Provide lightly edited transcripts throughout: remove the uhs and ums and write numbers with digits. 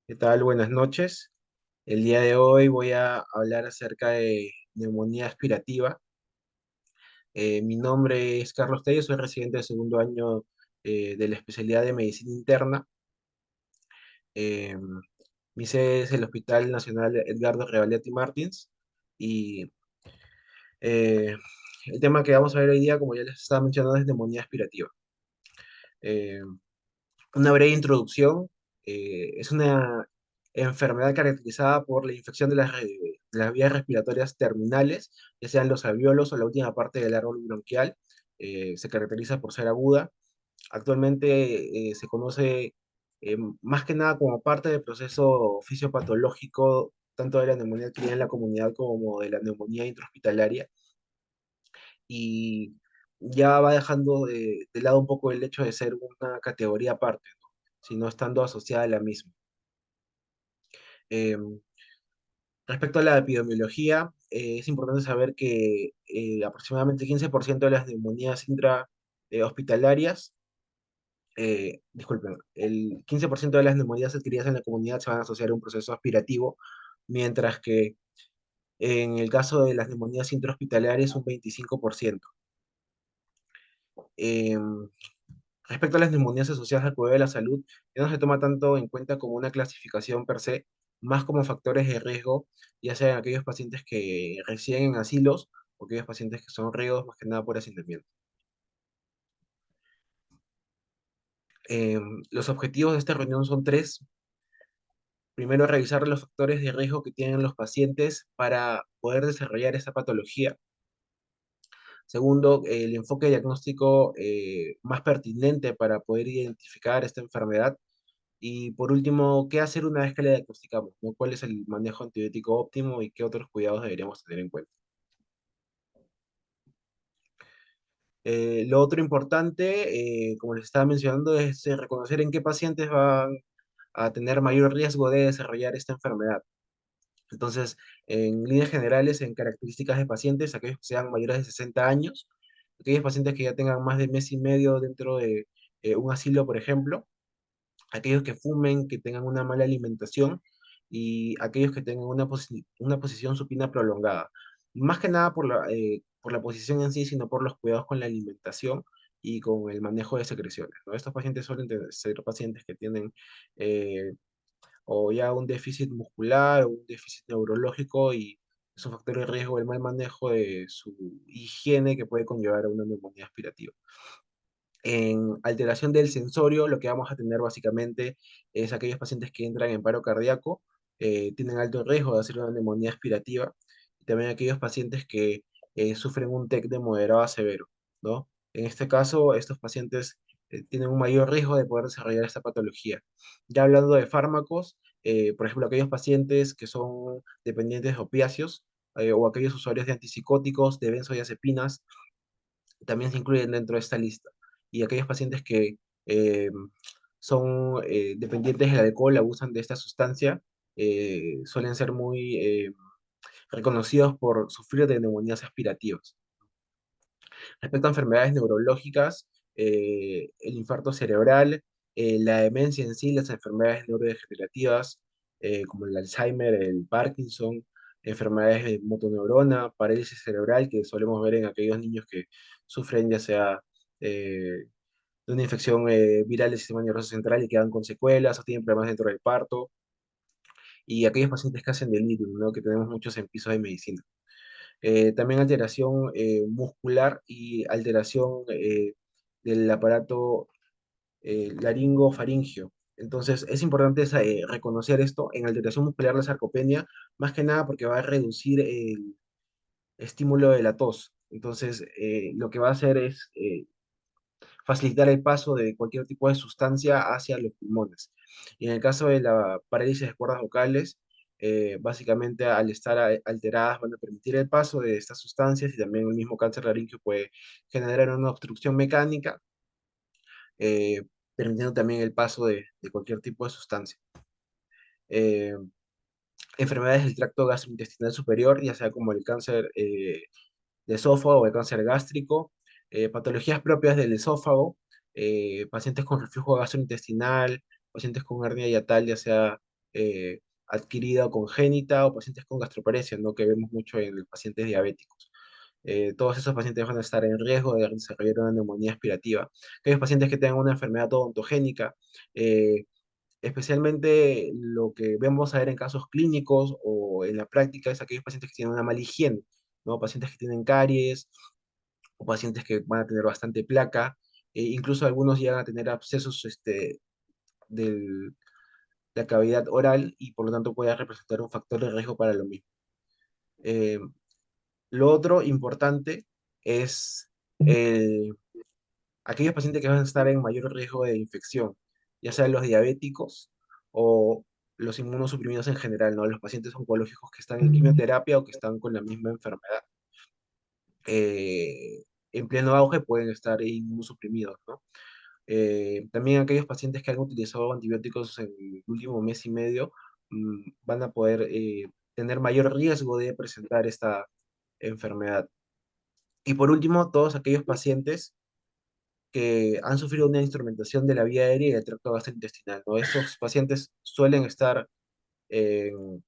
¿Qué tal? Buenas noches. El día de hoy voy a hablar acerca de neumonía aspirativa. Mi nombre es Carlos Tello, soy residente de segundo año de la especialidad de medicina interna. Eh, Mi sede es el Hospital Nacional Edgardo Revalletti Martins. Y eh, el tema que vamos a ver hoy día, como ya les estaba mencionando, es neumonía aspirativa. Eh, una breve introducción. Es una enfermedad caracterizada por la infección de las vías respiratorias terminales, ya sean los alvéolos o la última parte del árbol bronquial. Se caracteriza por ser aguda. Actualmente se conoce más que nada como parte del proceso fisiopatológico, tanto de la neumonía adquirida en la comunidad como de la neumonía intrahospitalaria. Y ya va dejando de lado un poco el hecho de ser una categoría aparte, ¿no? Sino estando asociada a la misma. Eh, Respecto a la epidemiología, es importante saber que aproximadamente 15% de las neumonías intrahospitalarias, disculpen, el 15% de las neumonías adquiridas en la comunidad se van a asociar a un proceso aspirativo, mientras que en el caso de las neumonías intrahospitalarias un 25%. Eh, Respecto a las neumonías asociadas al cuidado de la salud, ya no se toma tanto en cuenta como una clasificación per se, más como factores de riesgo, ya sean aquellos pacientes que residen en asilos o aquellos pacientes que son riesgos más que nada por hacinamiento. Eh, los objetivos de esta reunión son tres. Primero, revisar los factores de riesgo que tienen los pacientes para poder desarrollar esta patología. Segundo, el enfoque diagnóstico más pertinente para poder identificar esta enfermedad. Y por último, ¿qué hacer una vez que la diagnosticamos? ¿No? ¿Cuál es el manejo antibiótico óptimo y qué otros cuidados deberíamos tener en cuenta? Lo otro importante, como les estaba mencionando, es reconocer en qué pacientes van a tener mayor riesgo de desarrollar esta enfermedad. Entonces, en líneas generales, en características de pacientes, aquellos que sean mayores de 60 años, aquellos pacientes que ya tengan más de mes y medio dentro de un asilo, por ejemplo, aquellos que fumen, que tengan una mala alimentación y aquellos que tengan una posición supina prolongada. Más que nada por la posición en sí, sino por los cuidados con la alimentación y con el manejo de secreciones, ¿no? Estos pacientes suelen ser pacientes que tienen eh, o ya un déficit muscular o un déficit neurológico y es un factor de riesgo el mal manejo de su higiene que puede conllevar a una neumonía aspirativa. En alteración del sensorio, lo que vamos a tener básicamente es aquellos pacientes que entran en paro cardíaco, tienen alto riesgo de hacer una neumonía aspirativa, y también aquellos pacientes que sufren un TEC de moderado a severo, ¿no? En este caso, estos pacientes tienen un mayor riesgo de poder desarrollar esta patología. Ya hablando de fármacos, por ejemplo, aquellos pacientes que son dependientes de opiáceos, o aquellos usuarios de antipsicóticos, de benzodiazepinas, también se incluyen dentro de esta lista. Y aquellos pacientes que eh, son dependientes del alcohol, abusan de esta sustancia, suelen ser muy reconocidos por sufrir de neumonías aspirativas. Respecto a enfermedades neurológicas, el infarto cerebral, la demencia en sí, las enfermedades neurodegenerativas, como el Alzheimer, el Parkinson, enfermedades de motoneurona, parálisis cerebral, que solemos ver en aquellos niños que sufren ya sea de una infección viral del sistema nervioso central y quedan con secuelas o tienen problemas dentro del parto, y aquellos pacientes que hacen delirium, ¿no? Que tenemos muchos en pisos de medicina. También alteración muscular y alteración del aparato laringofaringio. Entonces, es importante reconocer esto en alteración muscular, la sarcopenia, más que nada porque va a reducir el estímulo de la tos. Entonces, lo que va a hacer es facilitar el paso de cualquier tipo de sustancia hacia los pulmones. Y en el caso de la parálisis de cuerdas vocales, básicamente al estar alteradas van a permitir el paso de estas sustancias y también el mismo cáncer laríngeo puede generar una obstrucción mecánica, eh, permitiendo también el paso de cualquier tipo de sustancia. Eh, Enfermedades del tracto gastrointestinal superior, ya sea como el cáncer de esófago o el cáncer gástrico, patologías propias del esófago, pacientes con reflujo gastrointestinal, pacientes con hernia yatal, ya sea adquirida o congénita, o pacientes con gastroparesia, ¿no? Que vemos mucho en los pacientes diabéticos. Todos esos pacientes van a estar en riesgo de desarrollar una neumonía aspirativa. Aquellos pacientes que tengan una enfermedad odontogénica, eh, especialmente lo que vemos a ver en casos clínicos o en la práctica es aquellos pacientes que tienen una mala higiene, ¿no? Pacientes que tienen caries o pacientes que van a tener bastante placa, incluso algunos llegan a tener abscesos de la cavidad oral y por lo tanto puede representar un factor de riesgo para lo mismo. Eh, lo otro importante es el aquellos pacientes que van a estar en mayor riesgo de infección, ya sean los diabéticos o los inmunosuprimidos en general, ¿no? Los pacientes oncológicos que están en quimioterapia o que están con la misma enfermedad. En pleno auge pueden estar inmunosuprimidos, ¿no? También aquellos pacientes que han utilizado antibióticos en el último mes y medio van a poder tener mayor riesgo de presentar esta enfermedad. Y por último, todos aquellos pacientes que han sufrido una instrumentación de la vía aérea y del tracto gastrointestinal, ¿no? Estos pacientes suelen estar en,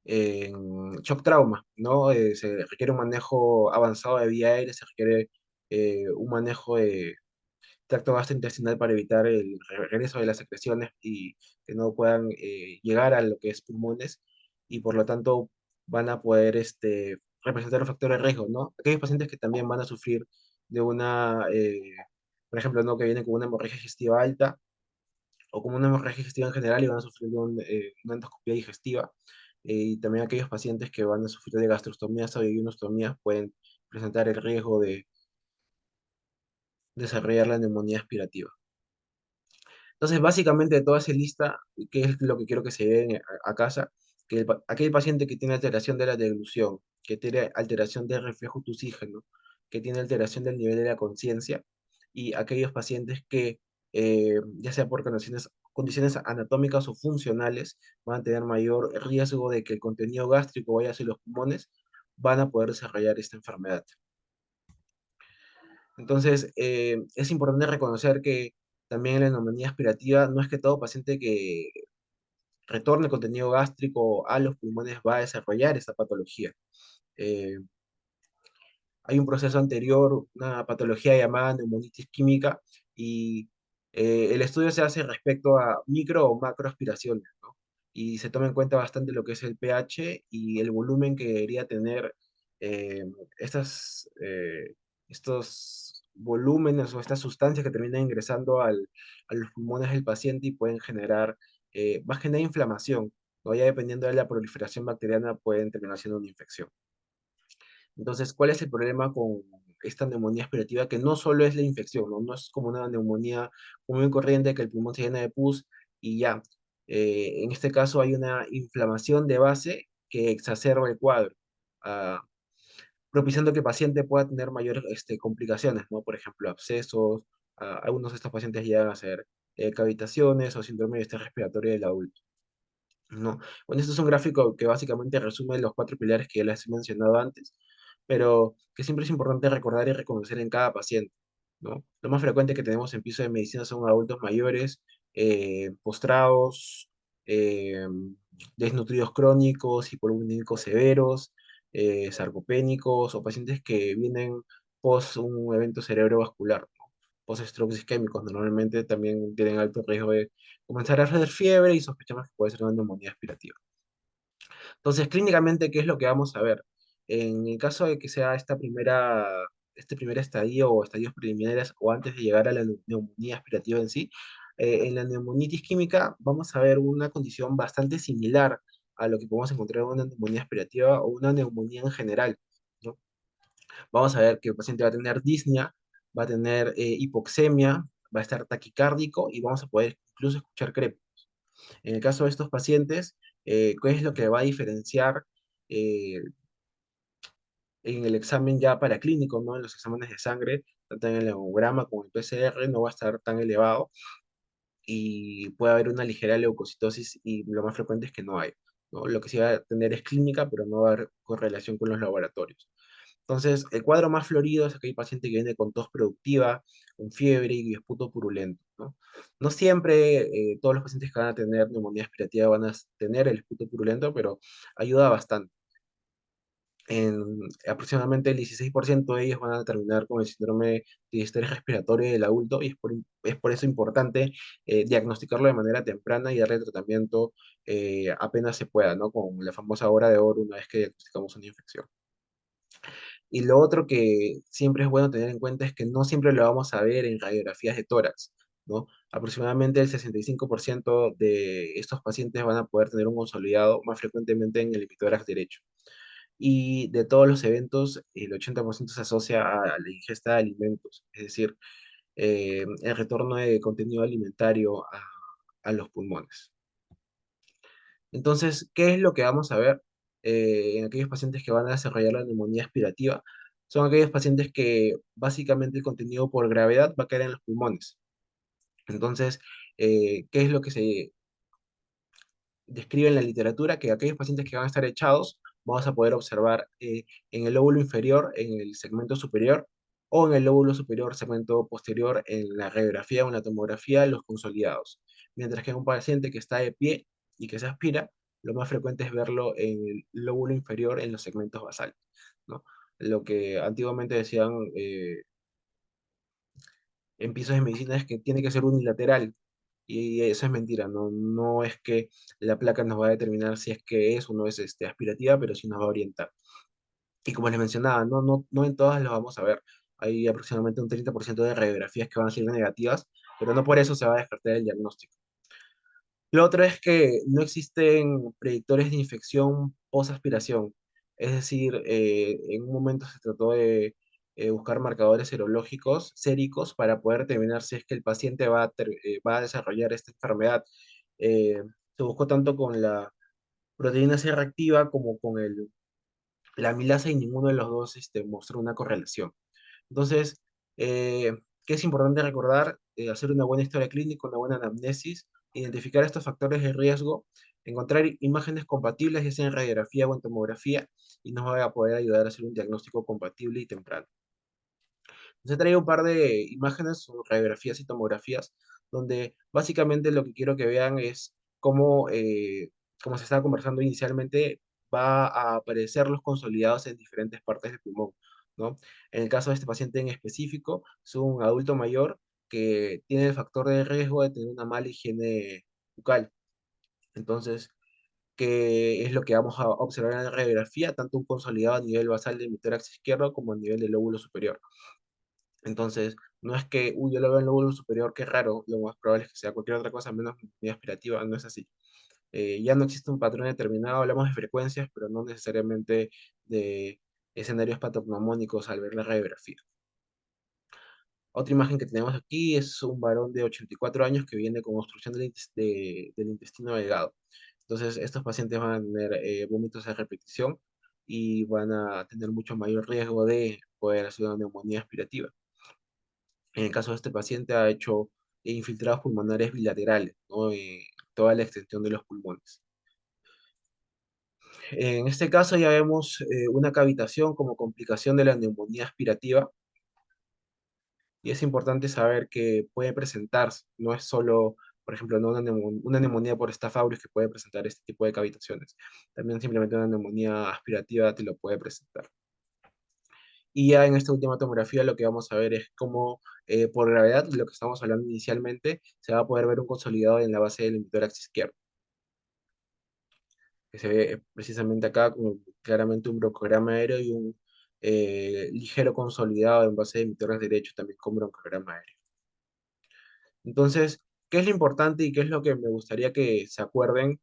en shock trauma, ¿no? Se requiere un manejo avanzado de vía aérea, se requiere un manejo de tracto gastrointestinal para evitar el regreso de las secreciones y que no puedan llegar a lo que es pulmones y por lo tanto van a poder representar un factor de riesgo, ¿no? Aquellos pacientes que también van a sufrir de por ejemplo, ¿no? Que vienen con una hemorragia digestiva alta o con una hemorragia digestiva en general y van a sufrir de una endoscopia digestiva. Y también aquellos pacientes que van a sufrir de gastrostomías o de ionostomías pueden presentar el riesgo de desarrollar la neumonía aspirativa. Entonces, básicamente de toda esa lista, ¿qué es lo que quiero que se lleven a casa? Que aquel paciente que tiene alteración de la deglución, que tiene alteración del reflejo tusígeno, que tiene alteración del nivel de la conciencia, y aquellos pacientes que, ya sea por condiciones anatómicas o funcionales, van a tener mayor riesgo de que el contenido gástrico vaya hacia los pulmones, van a poder desarrollar esta enfermedad. Entonces, es importante reconocer que también en la neumonía aspirativa no es que todo paciente que retorne contenido gástrico a los pulmones va a desarrollar esta patología. Eh, Hay un proceso anterior, una patología llamada neumonitis química, y el estudio se hace respecto a micro o macroaspiraciones, ¿no? Y se toma en cuenta bastante lo que es el pH y el volumen que debería tener eh, estos volúmenes o estas sustancias que terminan ingresando a los pulmones del paciente y pueden generar, más que nada, inflamación, ¿no? Ya dependiendo de la proliferación bacteriana pueden terminar siendo una infección. Entonces, ¿cuál es el problema con esta neumonía aspirativa? Que no solo es la infección, ¿no? No es como una neumonía común y corriente que el pulmón se llena de pus y ya. En este caso hay una inflamación de base que exacerba el cuadro, ah, propiciando que el paciente pueda tener mayores complicaciones, ¿no? Por ejemplo, abscesos, algunos de estos pacientes llegan a ser cavitaciones o síndrome de estrés respiratorio del adulto. No. Bueno, este es un gráfico que básicamente resume los cuatro pilares que ya les he mencionado antes, pero que siempre es importante recordar y reconocer en cada paciente, ¿no? Lo más frecuente que tenemos en piso de medicina son adultos mayores, postrados, eh, desnutridos crónicos, hipovolémicos severos, sarcopénicos o pacientes que vienen post un evento cerebrovascular, post-strokes isquémicos normalmente también tienen alto riesgo de comenzar a hacer fiebre y sospechamos que puede ser una neumonía aspirativa. Entonces, clínicamente, ¿qué es lo que vamos a ver? En el caso de que sea este primer estadio o estadios preliminares o antes de llegar a la neumonía aspirativa en sí, en la neumonitis química vamos a ver una condición bastante similar a lo que podemos encontrar en una neumonía aspirativa o una neumonía en general, ¿no? Vamos a ver que el paciente va a tener disnea, va a tener hipoxemia, va a estar taquicárdico y vamos a poder incluso escuchar crepitos. En el caso de estos pacientes, ¿qué es lo que va a diferenciar eh, en el examen ya paraclínico, ¿no? En los exámenes de sangre, tanto en el hemograma como el PCR, no va a estar tan elevado y puede haber una ligera leucocitosis y lo más frecuente es que no hay, ¿no? Lo que sí va a tener es clínica, pero no va a haber correlación con los laboratorios. Entonces, el cuadro más florido es aquel paciente que viene con tos productiva, con fiebre y esputo purulento, ¿no? No siempre todos los pacientes que van a tener neumonía aspirativa van a tener el esputo purulento, pero ayuda bastante. En aproximadamente el 16% de ellos van a terminar con el síndrome de estrés respiratorio del adulto y es por eso importante diagnosticarlo de manera temprana y darle tratamiento apenas se pueda, ¿no? Con la famosa hora de oro una vez que diagnosticamos una infección. Y lo otro que siempre es bueno tener en cuenta es que no siempre lo vamos a ver en radiografías de tórax, ¿no? Aproximadamente el 65% de estos pacientes van a poder tener un consolidado más frecuentemente en el epítórax derecho. Y de todos los eventos, el 80% se asocia a la ingesta de alimentos, es decir, el retorno de contenido alimentario a los pulmones. Entonces, ¿qué es lo que vamos a ver en aquellos pacientes que van a desarrollar la neumonía aspirativa? Son aquellos pacientes que básicamente el contenido por gravedad va a caer en los pulmones. Entonces, ¿qué es lo que se describe en la literatura? Que aquellos pacientes que van a estar echados, vamos a poder observar en el lóbulo inferior, en el segmento superior, o en el lóbulo superior, segmento posterior, en la radiografía o en la tomografía, los consolidados. Mientras que en un paciente que está de pie y que se aspira, lo más frecuente es verlo en el lóbulo inferior, en los segmentos basales, ¿no? Lo que antiguamente decían en pisos de medicina es que tiene que ser unilateral, y eso es mentira, no, no es que la placa nos va a determinar si es que es o no es aspirativa, pero sí nos va a orientar. Y como les mencionaba, no en todas las vamos a ver. Hay aproximadamente un 30% de radiografías que van a ser negativas, pero no por eso se va a descartar el diagnóstico. Lo otro es que no existen predictores de infección post-aspiración. Es decir, en un momento se trató de buscar marcadores serológicos, séricos, para poder determinar si es que el paciente va a desarrollar esta enfermedad. Eh, Se buscó tanto con la proteína C reactiva como con la amilasa y ninguno de los dos mostró una correlación. Entonces, ¿qué es importante recordar? Hacer una buena historia clínica, una buena anamnesis, identificar estos factores de riesgo, encontrar imágenes compatibles, ya sea en radiografía o en tomografía, y nos va a poder ayudar a hacer un diagnóstico compatible y temprano. Les he traído un par de imágenes, o radiografías y tomografías, donde básicamente lo que quiero que vean es cómo, como se estaba conversando inicialmente, va a aparecer los consolidados en diferentes partes del pulmón, ¿no? En el caso de este paciente en específico, es un adulto mayor que tiene el factor de riesgo de tener una mala higiene bucal. Entonces, ¿qué es lo que vamos a observar en la radiografía? Tanto un consolidado a nivel basal del tórax izquierdo como a nivel del lóbulo superior. Entonces, no es que, uy, yo lo veo en el lóbulo superior, qué raro, lo más probable es que sea cualquier otra cosa menos neumonía aspirativa, no es así. Ya no existe un patrón determinado, hablamos de frecuencias, pero no necesariamente de escenarios patognomónicos al ver la radiografía. Otra imagen que tenemos aquí es un varón de 84 años que viene con obstrucción del intestino delgado. Entonces, estos pacientes van a tener vómitos a repetición y van a tener mucho mayor riesgo de poder hacer una neumonía aspirativa. En el caso de este paciente ha hecho infiltrados pulmonares bilaterales, ¿no? Toda la extensión de los pulmones. En este caso ya vemos una cavitación como complicación de la neumonía aspirativa, y es importante saber que puede presentarse, no es solo, por ejemplo, no una neumonía por Staph aureus que puede presentar este tipo de cavitaciones, también simplemente una neumonía aspirativa te lo puede presentar. Y ya en esta última tomografía lo que vamos a ver es cómo, por gravedad, lo que estamos hablando inicialmente, se va a poder ver un consolidado en la base del emitórax izquierdo, que se ve precisamente acá con claramente un broncograma aéreo y un ligero consolidado en base del emitórax derecho, también con broncograma aéreo. Entonces, ¿qué es lo importante y qué es lo que me gustaría que se acuerden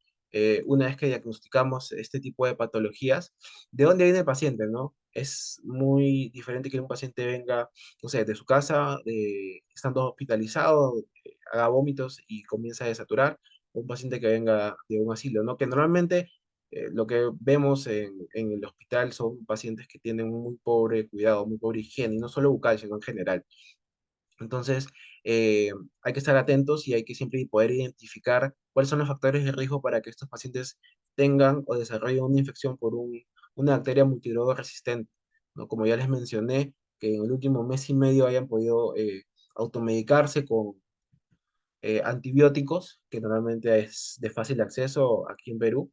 una vez que diagnosticamos este tipo de patologías? ¿De dónde viene el paciente, no? Es muy diferente que un paciente venga, no sé, de su casa, estando hospitalizado, haga vómitos y comienza a desaturar, o un paciente que venga de un asilo, ¿no? Que normalmente lo que vemos en el hospital son pacientes que tienen un muy pobre cuidado, muy pobre higiene, y no solo bucal, sino en general. Entonces, eh, hay que estar atentos y hay que siempre poder identificar cuáles son los factores de riesgo para que estos pacientes tengan o desarrollen una infección por una bacteria multidroga resistente. ¿no? Como ya les mencioné, que en el último mes y medio hayan podido automedicarse con antibióticos, que normalmente es de fácil acceso aquí en Perú.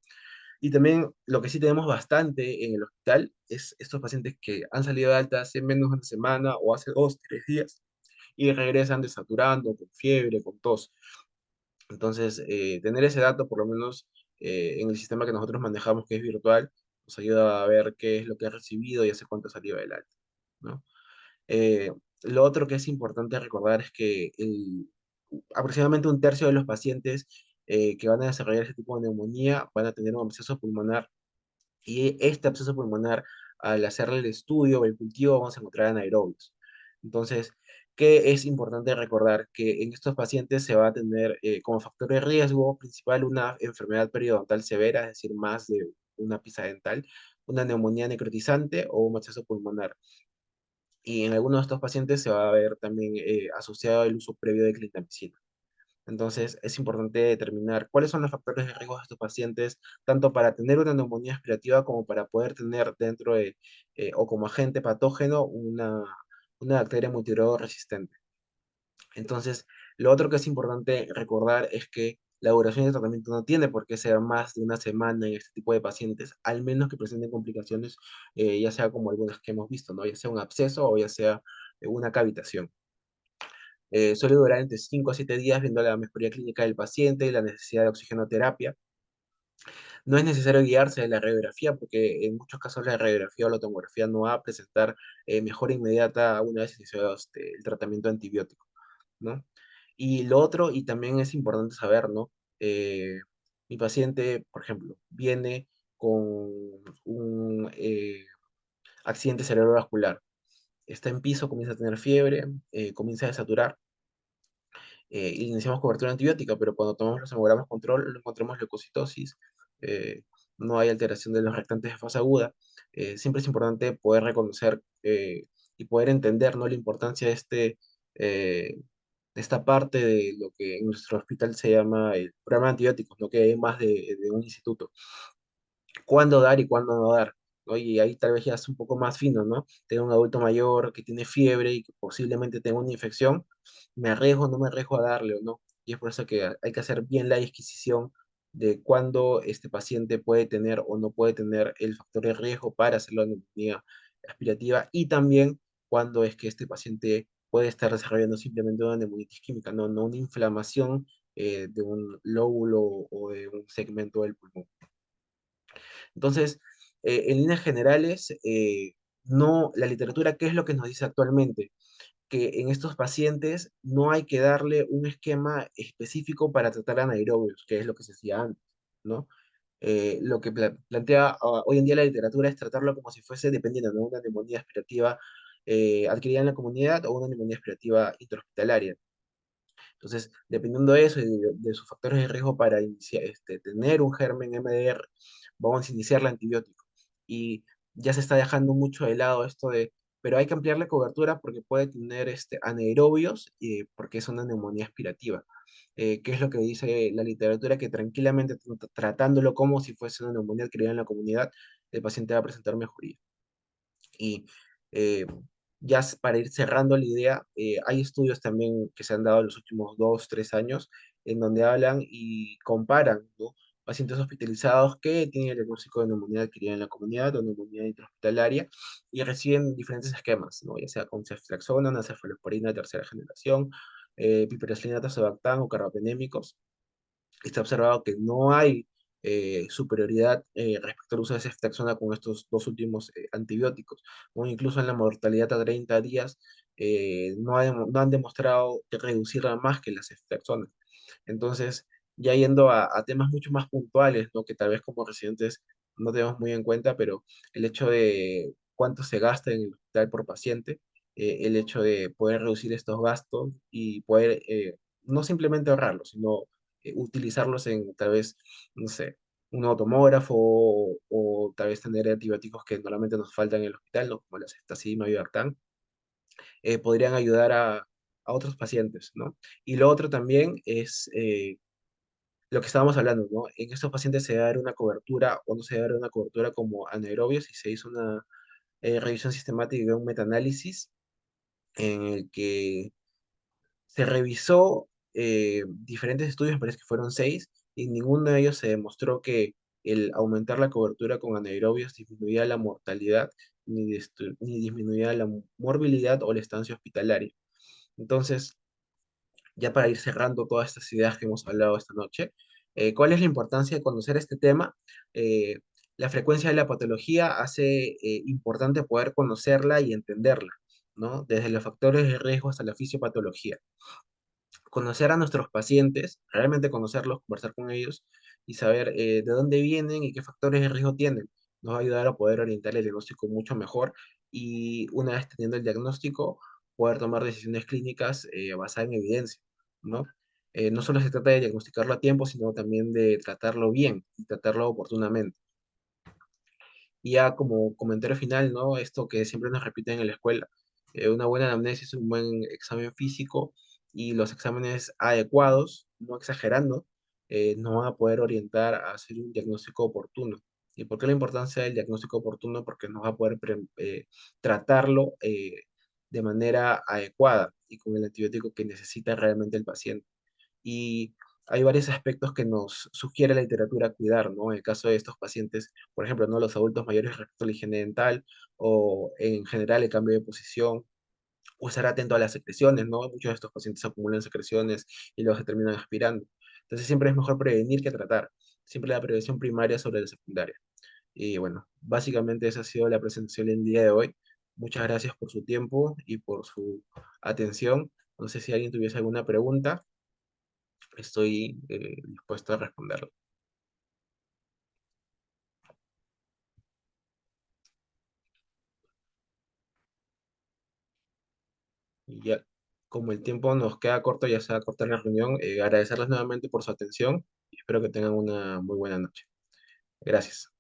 Y también lo que sí tenemos bastante en el hospital es estos pacientes que han salido de alta hace menos de una semana o hace 2, 3 días y regresan desaturando, con fiebre, con tos. Entonces, tener ese dato, por lo menos en el sistema que nosotros manejamos, que es virtual, nos ayuda a ver qué es lo que ha recibido y hace cuánto ha salido del alta, ¿no? Eh, lo otro que es importante recordar es que aproximadamente un tercio de los pacientes que van a desarrollar este tipo de neumonía van a tener un absceso pulmonar y este absceso pulmonar, al hacerle el estudio o el cultivo, vamos a encontrar anaerobios. Entonces, ¿qué es importante recordar? Que en estos pacientes se va a tener como factor de riesgo principal una enfermedad periodontal severa, es decir, más de una pieza dental, una neumonía necrotizante o un absceso pulmonar. Y en algunos de estos pacientes se va a ver también asociado el uso previo de clindamicina. Entonces, es importante determinar cuáles son los factores de riesgo de estos pacientes, tanto para tener una neumonía aspirativa como para poder tener dentro de, o como agente patógeno, una bacteria multigrado resistente. Entonces, lo otro que es importante recordar es que la duración del tratamiento no tiene por qué ser más de una semana en este tipo de pacientes, al menos que presenten complicaciones, ya sea como algunas que hemos visto, ¿no? Ya sea un absceso o ya sea una cavitación. Suele durar entre 5 a 7 días viendo la mejoría clínica del paciente y la necesidad de oxigenoterapia. No es necesario guiarse de la radiografía porque en muchos casos la radiografía o la tomografía no va a presentar mejora inmediata una vez iniciado el tratamiento antibiótico, ¿no? Y lo otro, y también es importante saber, ¿no? Eh, Mi paciente, por ejemplo, viene con un accidente cerebrovascular, está en piso, comienza a tener fiebre, comienza a desaturar, iniciamos cobertura antibiótica, pero cuando tomamos los hemogramas control, no encontramos leucocitosis, eh, no hay alteración de los reactantes de fase aguda. Siempre es importante poder reconocer y poder entender, ¿no? La importancia de esta parte de lo que en nuestro hospital se llama el programa de antibióticos, ¿no? Que hay más de un instituto cuándo dar y cuándo no dar, ¿no? Y ahí tal vez ya es un poco más fino, ¿no? Tengo un adulto mayor que tiene fiebre y que posiblemente tenga una infección, ¿me arriesgo o no me arriesgo a darle o no? Y es por eso que hay que hacer bien la disquisición de cuándo este paciente puede tener o no puede tener el factor de riesgo para hacer la neumonía aspirativa y también cuándo es que este paciente puede estar desarrollando simplemente una neumonitis química, no una inflamación de un lóbulo o de un segmento del pulmón. Entonces, en líneas generales, no, la literatura, ¿qué es lo que nos dice actualmente? Que en estos pacientes no hay que darle un esquema específico para tratar anaerobios, que es lo que se hacía antes, ¿no? Lo que plantea hoy en día la literatura es tratarlo como si fuese, dependiendo de una neumonía aspirativa adquirida en la comunidad o una neumonía aspirativa intrahospitalaria. Entonces, dependiendo de eso y de sus factores de riesgo para tener un germen MDR, vamos a iniciar el antibiótico. Y ya se está dejando mucho de lado esto de, pero hay que ampliar la cobertura porque puede tener anaerobios y porque es una neumonía aspirativa. ¿Qué es lo que dice la literatura? Que tranquilamente tratándolo como si fuese una neumonía adquirida en la comunidad, el paciente va a presentar mejoría. Y eh, ya para ir cerrando la idea, hay estudios también que se han dado en los últimos 2, 3 años en donde hablan y comparan, ¿no? Pacientes hospitalizados que tienen el diagnóstico de neumonía adquirida en la comunidad o neumonía intrahospitalaria y reciben diferentes esquemas, ¿no? Ya sea con ceftriaxona, una cefalosporina de tercera generación, piperacillinato, cebactam o carbapenémicos. Está observado que no hay superioridad respecto al uso de ceftriaxona con estos dos últimos antibióticos, ¿no? Incluso en la mortalidad a 30 días no han demostrado reducirla más que la ceftriaxona. Entonces, ya yendo a temas mucho más puntuales, ¿no? Que tal vez como residentes no tenemos muy en cuenta, pero el hecho de cuánto se gasta en el hospital por paciente, el hecho de poder reducir estos gastos y poder no simplemente ahorrarlos, sino utilizarlos en tal vez, no sé, un automógrafo o tal vez tener antibióticos que normalmente nos faltan en el hospital, ¿no? Como la ceftaxima y Bactam, podrían ayudar a otros pacientes, ¿no? Y lo otro también es lo que estábamos hablando, ¿no? En estos pacientes se debe dar una cobertura o no se debe dar una cobertura como anaerobios y se hizo revisión sistemática y un metaanálisis en el que se revisó diferentes estudios, me parece que fueron 6, y en ninguno de ellos se demostró que el aumentar la cobertura con anaerobios disminuía la mortalidad ni disminuía la morbilidad o la estancia hospitalaria. Entonces, ya para ir cerrando todas estas ideas que hemos hablado esta noche, ¿cuál es la importancia de conocer este tema? Eh, la frecuencia de la patología hace importante poder conocerla y entenderla, ¿no? Desde los factores de riesgo hasta la fisiopatología. Conocer a nuestros pacientes, realmente conocerlos, conversar con ellos y saber de dónde vienen y qué factores de riesgo tienen, nos va a ayudar a poder orientar el diagnóstico mucho mejor y una vez teniendo el diagnóstico, poder tomar decisiones clínicas basadas en evidencia, ¿no? No solo se trata de diagnosticarlo a tiempo, sino también de tratarlo bien y tratarlo oportunamente. Y ya como comentario final, ¿no? Esto que siempre nos repiten en la escuela, una buena anamnesis, un buen examen físico y los exámenes adecuados, no exagerando, nos van a poder orientar a hacer un diagnóstico oportuno. ¿Y por qué la importancia del diagnóstico oportuno? Porque nos va a poder tratarlo de manera adecuada y con el antibiótico que necesita realmente el paciente. Y hay varios aspectos que nos sugiere la literatura cuidar, ¿no? En el caso de estos pacientes, por ejemplo, ¿no? Los adultos mayores respecto a la higiene dental o en general el cambio de posición, o estar atento a las secreciones, ¿no? Muchos de estos pacientes acumulan secreciones y luego se terminan aspirando. Entonces siempre es mejor prevenir que tratar. Siempre la prevención primaria sobre la secundaria. Y bueno, básicamente esa ha sido la presentación del día de hoy. Muchas gracias por su tiempo y por su atención. No sé si alguien tuviese alguna pregunta. Estoy dispuesto a responderlo. Y ya, como el tiempo nos queda corto, ya se va a cortar la reunión, agradecerles nuevamente por su atención y espero que tengan una muy buena noche. Gracias.